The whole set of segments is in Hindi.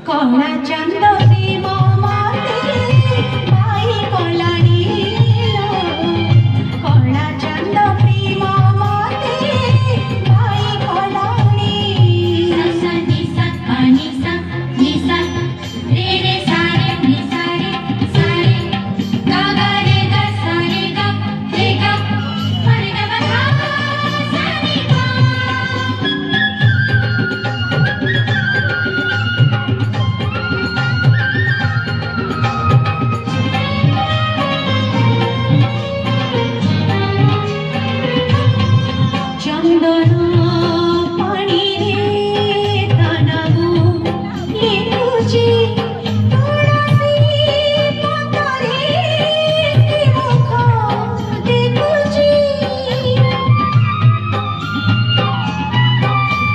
कला चंद प्रेम माते भाई कलानी कला चंद प्रेम माते भाई कलानी सा नि सा नि सा रे रे सा रे सा रे गा गा रे गा सा रे गा रे गा मा रे गा मा सा नि गा चंदन पानी रे तनगु लिखुची तुलसी पतरे मुख देखुची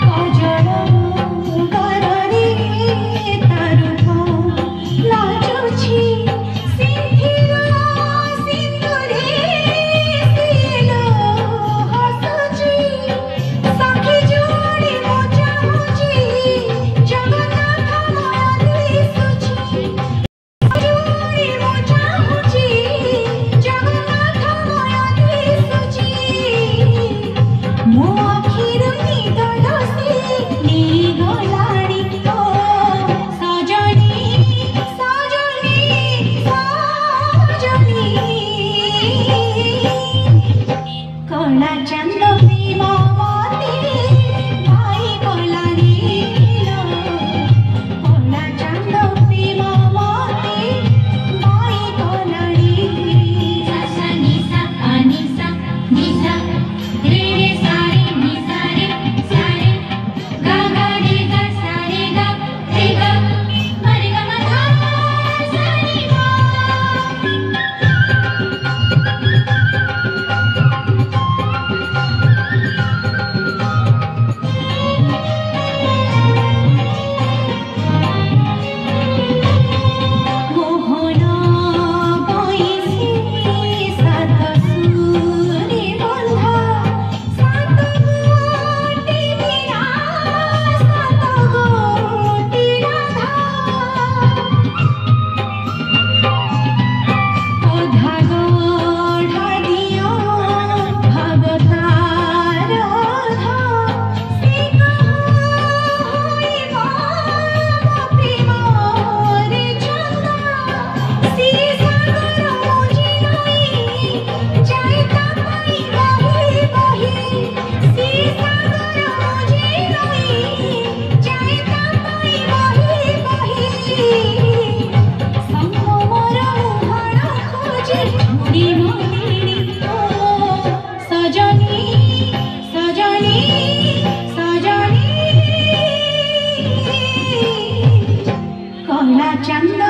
कजल गररे तारुप लाजुची सिंधिर सिंदूरे सिल हसुची सखी जोड़ी मो चाहुची जगन्नाथ माया दिसुची जोड़ी मो चाहुची जगन्नाथ माया दिसुची मो आखिर निद दसी निगलाणी तो सजनी सजनी सजनी कला चंद प्रेम माते भाई कलानी कला चंद प्रेम माते भाई कलानी सा नि सा नि सा रे रे सा रे गा गा रे गा सा रे गा मा रे गा मा सा नि गा मोहन बैसी सात सुरे बंधा सात गोटी मीरा सात गोटी राधा अधा गढ़ा दिया भगतार अधा से कहोइबा प्रेम रे चंदा सी सागर मोजी नई जाइता पाई बही बही सी सागर मोजी नई जाइता पाई बही बही संगमर मुहाड़ खोजे ढूंढी मोहिनी सजनी सजनी सजनी कला चंद